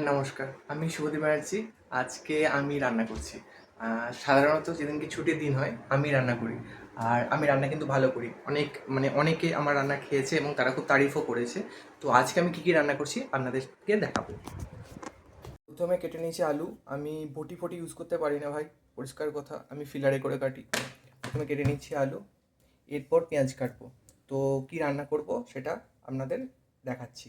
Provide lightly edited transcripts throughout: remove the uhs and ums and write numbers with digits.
নমস্কার, আমি শুভদীপ ব্যানার্জি। আজকে আমি রান্না করছি। সাধারণত যেদিনকে ছুটির দিন হয় আমি রান্না করি। আর আমি রান্না কিন্তু ভালো করি। অনেকে আমার রান্না খেয়েছে এবং তারা খুব তারিফও করেছে। তো আজকে আমি কী কী রান্না করছি আপনাদেরকে দেখাবো। প্রথমে কেটে নিয়েছি আলু। আমি বটি ফটি ইউজ করতে পারি না ভাই, পরিষ্কার কথা, আমি ফিলারে করে কাটি। প্রথমে কেটে নিচ্ছি আলু, এরপর পেঁয়াজ কাটবো। তো কী রান্না করব সেটা আপনাদের দেখাচ্ছি।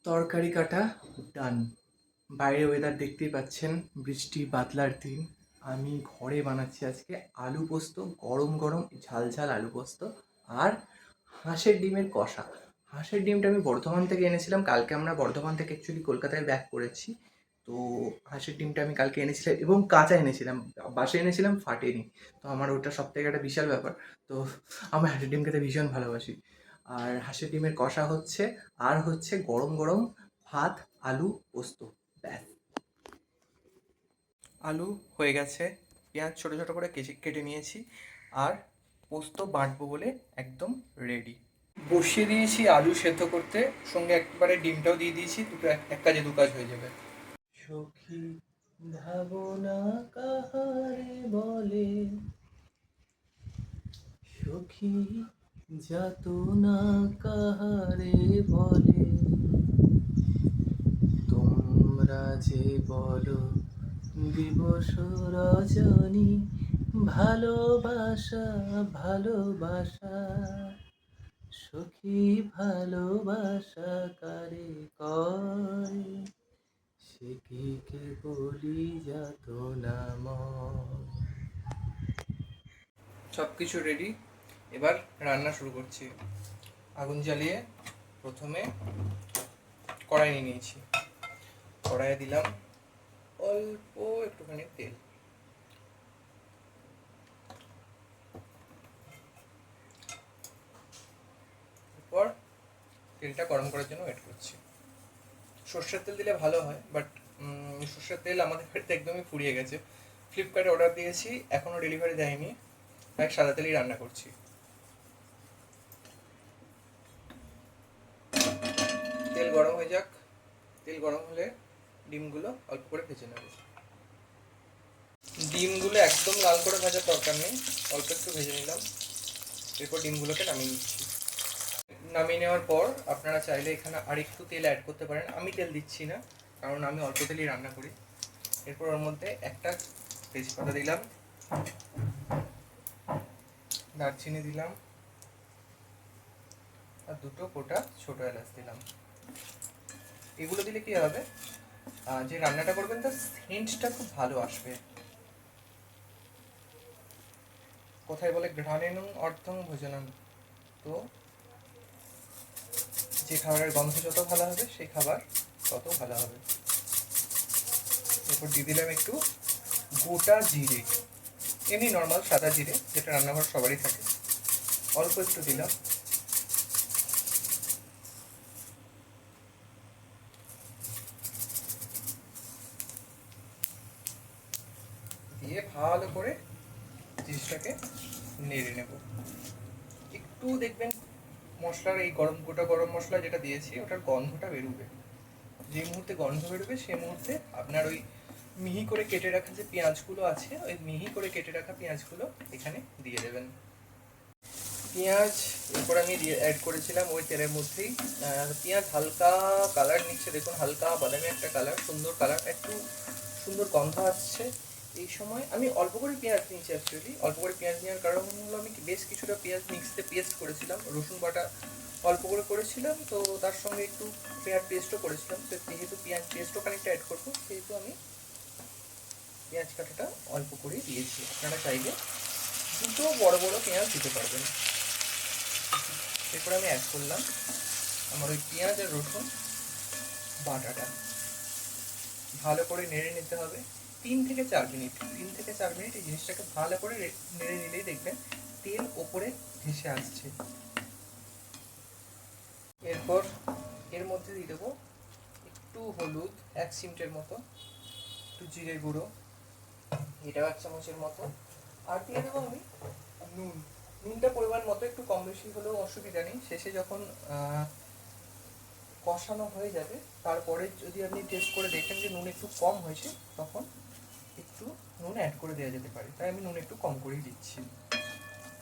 তরকারি কাটা ডান। বাইরে ওয়েদার দেখতেই পাচ্ছেন, বৃষ্টি বাদলার দিন। আমি ঘরে বানাচ্ছি আজকে আলু পোস্ত, গরম গরম ঝাল ঝাল আলু পোস্ত আর হাঁসের ডিমের কষা। হাঁসের ডিমটা আমি বর্ধমান থেকে এনেছিলাম কালকে। আমরা বর্ধমান থেকে অ্যাকচুয়ালি কলকাতায় ব্যাক করেছি। তো হাঁসের ডিমটা আমি কালকে এনেছিলাম এবং কাঁচা এনেছিলাম, বাসে এনেছিলাম, ফাটেনি। তো আমার ওটা সব থেকে একটা বিশাল ব্যাপার। তো আমি হাঁসের ডিম খেতে ভীষণ ভালোবাসি। আর হাঁসের ডিমের কষা হচ্ছে, আর হচ্ছে গরম গরম ভাত, আলু পোস্ত, ব্যাস। আলু হয়ে গেছে, পেঁয়াজ ছোটো ছোটো করে কেটে নিয়েছি, আর পোস্ত বাটবো বলে একদম রেডি। বসিয়ে দিয়েছি আলু সেদ্ধ করতে, সঙ্গে একবারে ডিমটাও দিয়ে দিয়েছি, দুটো এক কাজে দু কাজ হয়ে যাবে। সখী ভাবনা কাহারে বলে, সখী যাতনা কাহারে বলে, তোমরা যে বলো দিবস রজনী, ভালোবাসা ভালোবাসা, সখী ভালোবাসা কারে করে, সে কি কে বলি যাতনা ময়। সব কিছু রেডি, এবার রান্না শুরু করছি। আগুন জ্বালিয়ে প্রথমে কড়াই নিয়ে নিয়েছি। কড়াইয়ে দিলাম অল্প একটুখানি তেল। এরপর তেলটা গরম করার জন্য ওয়েট করছি। সর্ষের তেল দিলে ভালো হয়, বাট সর্ষের তেল আমাদের বাড়িতে একদমই ফুরিয়ে গেছে। ফ্লিপকার্টে অর্ডার দিয়েছি, এখনও ডেলিভারি দেয়নি, তাই সাদা তেলেই রান্না করছি। তেল গরম হয়ে যাক, তেল গরম হলে ডিমগুলো অল্প করে ভেজে নেব। ডিমগুলো একদম লাল করে ভাজার দরকার নেই, অল্প একটু ভেজে নিলাম। এরপর ডিমগুলোকে নামিয়ে নিচ্ছি। নামিয়ে নেওয়ার পর আপনারা চাইলে এখানে আর একটু তেল অ্যাড করতে পারেন, আমি তেল দিচ্ছি না কারণ আমি অল্প তেলেই রান্না করি। এরপর ওর মধ্যে একটা তেজপাতা দিলাম, দারচিনি দিলাম, আর দুটো গোটা ছোটো এলাচ দিলাম। এগুলো দিলে কি হবে, যে রান্নাটা করবেন তার সেন্টটা খুব ভালো আসবে। কোথায় বলে ঘ্রাণেনং অর্ধং ভোজনম, তো যে খাবারের গন্ধ যত ভালো হবে সেই খাবার তত ভালো হবে। এরপর দিয়ে দিলাম একটু গোটা জিরে, এমনি নর্মাল সাদা জিরে যেটা রান্নাঘর সবারই থাকে, অল্প একটু দিলাম। দিয়ে ভালো করে জিনিসটাকে নেড়ে নেব। একটু দেখবেন মশলার এই গোটা গরম মশলা যেটা দিয়েছি ওটার গন্ধটা বেরোবে। যে মুহূর্তে গন্ধ বেরোবে সেই মুহূর্তে আপনার ওই মিহি করে কেটে রাখা যে পেঁয়াজগুলো আছে, ওই মিহি করে কেটে রাখা পেঁয়াজগুলো এখানে দিয়ে দেবেন। পেঁয়াজ এরপর আমি অ্যাড করেছিলাম ওই তেলের মধ্যেই। পেঁয়াজ হালকা কালার নিচ্ছে, দেখুন হালকা বাদামি একটা কালার, সুন্দর কালার, একটু সুন্দর গন্ধ আসছে। এই সময় আমি অল্প করে পেঁয়াজ নিয়েছি, অ্যাকচুয়ালি অল্প করে পেঁয়াজ নেওয়ার কারণ হলো আমি বেশ কিছুটা পেঁয়াজ মিক্সিতে পেস্ট করেছিলাম, রসুন বাটা অল্প করে করেছিলাম, তো তার সঙ্গে একটু পেঁয়াজ পেস্টও করেছিলাম। তো যেহেতু পেঁয়াজ পেস্টও খানিকটা অ্যাড করবো সেহেতু আমি পেঁয়াজ কাটাটা অল্প করেই দিয়েছি। আপনারা চাইলে দুটো বড় বড় পেঁয়াজ দিতে পারবেন। এরপর আমি অ্যাড করলাম আমার ওই পেঁয়াজ আর রসুন বাটাটা, ভালো করে নেড়ে নিতে হবে 3 থেকে 4 মিনিট। 3 থেকে 4 মিনিট এই জিনিসটাকে ভালো করে নেড়ে নিলেই দেখবেন তেল ওপরে ভেসে আসছে। এরপর এর মধ্যে দিয়ে দেবো একটু হলুদ 1 চিমটের মতো, একটু জিরে গুঁড়ো এটাও 1 চামচের মতো, আর দিয়ে দেবো আমি নুন। নুনটা পরিমাণ মতো একটু কম বেশি হলেও অসুবিধা নেই। শেষে যখন কষানো হয়ে যাবে তারপরে যদি আপনি টেস্ট করে দেখেন যে নুন একটু কম হয়েছে তখন একটু নুন অ্যাড করে দেওয়া যেতে পারে, তাই আমি নুন একটু কম করেই দিচ্ছি।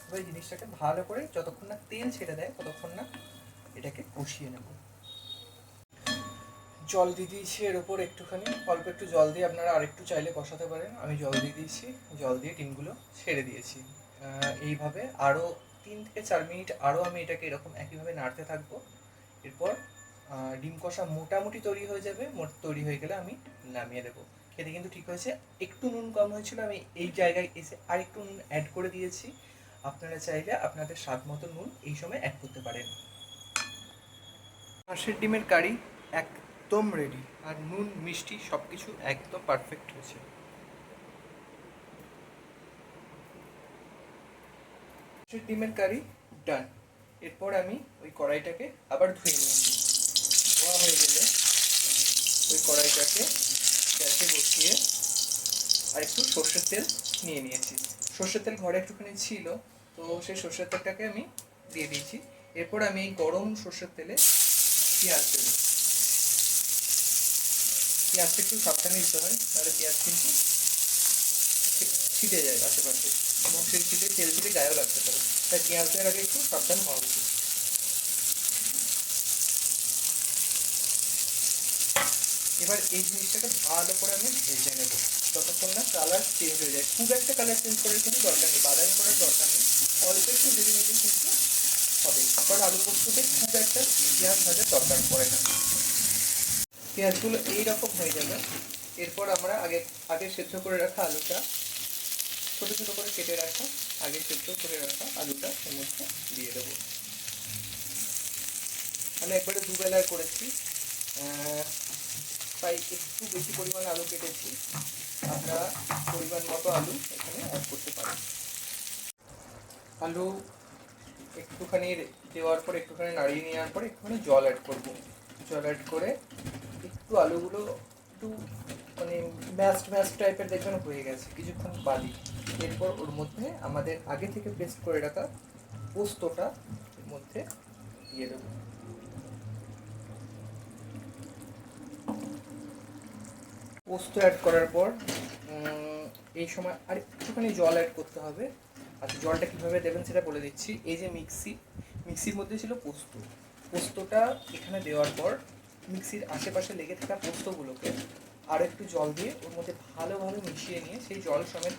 এবার এই জিনিসটাকে ভালো করে যতক্ষণ না তেল ছেড়ে দেয় ততক্ষণ না এটাকে কষিয়ে নেব। জল দিয়ে দিয়েছি এর ওপর একটুখানি, অল্প একটু জল দিয়ে আপনারা আরেকটু চাইলে কষাতে পারেন। আমি জল দিয়ে দিয়েছি, জল দিয়ে ডিমগুলো ছেড়ে দিয়েছি। এইভাবে আরও 3 থেকে 4 মিনিট আরও আমি এটাকে এরকম একইভাবে নাড়তে থাকবো। এরপর ডিম কষা মোটামুটি তৈরি হয়ে যাবে, তৈরি হয়ে গেলে আমি নামিয়ে দেবো। খেতে কিন্তু ঠিক হয়েছে। একটু নুন কম হয়েছিল, আমি এই জায়গায় এসে আরেকটু নুন অ্যাড করে দিয়েছি। আপনারা চাইলে আপনাদের স্বাদ মতো নুন এই সময় অ্যাড করতে পারেন। হাঁসের ডিমের কারি একদম রেডি, আর নুন মিষ্টি সব কিছু একদম পারফেক্ট হয়েছে। হাঁসের ডিমের কারি ডান। এরপর আমি ওই কড়াইটাকে আবার ধুয়ে নিয়েছি। ধোয়া হয়ে গেলে ওই কড়াইটাকে গ্যাসে বসিয়ে আর একটু সর্ষের তেল নিয়ে নিয়েছি। সর্ষের তেল ঘরে একটুখানি ছিল, তো সেই সর্ষের তেলটাকে আমি দিয়ে দিয়েছি। এরপর আমি এই গরম সর্ষের তেলে পেঁয়াজ দেবো। পেঁয়াজটা একটু সাবধানে দিতে হয়, নাহলে পেঁয়াজ কিন্তু ছিটে যায় আশেপাশে, এবং সেই তেল ছিটে গায়েও লাগতে পারে, তাই পেঁয়াজ দেওয়ার আগে একটু সাবধান হওয়া উচিত। এবার এই জিনিসটাকে ভালো করে আমি ভেজে নেবো যতক্ষণ না কালার চেঞ্জ হয়ে যায়। খুব একটা কালার চেঞ্জ করার কিন্তু দরকার নেই, বাদামি করার দরকার নেই, অল্প একটু ভেজে নিতে কিন্তু হবে, কারণ আলু পোস্ততে খুব একটা পেঁয়াজ ভাজার দরকার পড়ে না। পেঁয়াজগুলো এইরকম হয়ে যাবে। এরপর আমরা আগে সেদ্ধ করে রাখা আলুটা, ছোটো ছোটো করে কেটে রাখা আগে সেদ্ধ করে রাখা আলুটা এর মধ্যে দিয়ে দেবো। আমি একবারে দুবেলায় করেছি, তাই একটু বেশি পরিমাণে আলু কেটেছি। আপনারা পরিমাণ মতো আলু এখানে অ্যাড করতে পারেন। আলু একটুখানি দেওয়ার পর একটুখানি নাড়িয়ে নেওয়ার পর একটুখানি জল অ্যাড করব। জল অ্যাড করে একটু আলুগুলো একটু মানে ম্যাস্ট টাইপের দেখবেন হয়ে গেছে কিছুক্ষণ বাদই। এরপর ওর মধ্যে আমাদের আগে থেকে পেস্ট করে রাখা পোস্তটা এর মধ্যে দিয়ে দেবো। পোস্ত অ্যাড করার পর এই সময় আর একটুখানি জল অ্যাড করতে হবে। আচ্ছা, জলটা কীভাবে দেবেন সেটা বলে দিচ্ছি। এই যে মিক্সির মধ্যে ছিল পোস্তটা এখানে দেওয়ার পর মিক্সির আশেপাশে লেগে থাকা পোস্তগুলোকে আরও একটু জল দিয়ে ওর মধ্যে ভালোভাবে মিশিয়ে নিয়ে সেই জল সমেত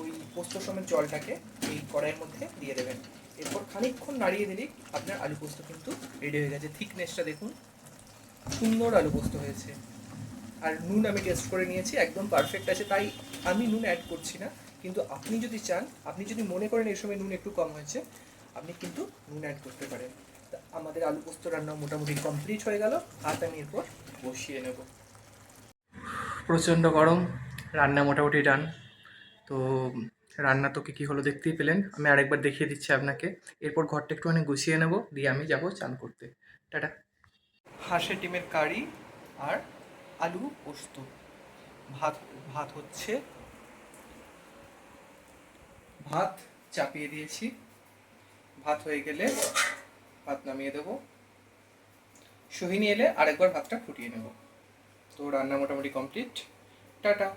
ওই পোস্ত সমেত জলটাকে এই কড়াইয়ের মধ্যে দিয়ে দেবেন। এরপর খানিকক্ষণ নাড়িয়ে দিলেই আপনার আলু পোস্ত কিন্তু রেডি হয়ে গেছে। থিকনেসটা দেখুন, সুন্দর আলু পোস্ত হয়েছে। আর নুন আমি টেস্ট করে নিয়েছি, একদম পারফেক্ট আছে, তাই আমি নুন অ্যাড করছি না। কিন্তু আপনি যদি চান, আপনি যদি মনে করেন এই সময় নুন একটু কম হয়েছে, আপনি কিন্তু নুন অ্যাড করতে পারেন। তা আমাদের আলু পোস্ত রান্না মোটামুটি কমপ্লিট হয়ে গেল। ভাত আমি এরপর বসিয়ে নেব। প্রচণ্ড গরম, রান্না মোটামুটি ডান। তো রান্না তো কী হলো দেখতেই পেলেন, আমি আরেকবার দেখিয়ে দিচ্ছি আপনাকে। এরপর ঘরটা একটুখানি গুছিয়ে নেব, দিয়ে আমি যাব চান করতে। টাটা। হাঁসের ডিমের কারি আর আলু পোস্ত। ভাত ভাত হচ্ছে, ভাত চাপিয়ে দিয়েছি। ভাত হয়ে গেলে ভাত নামিয়ে দেবো। সোহিনী এলে আরেকবার ভাতটা ফুটিয়ে নেব। তো রান্না মোটামুটি কমপ্লিট। টাটা।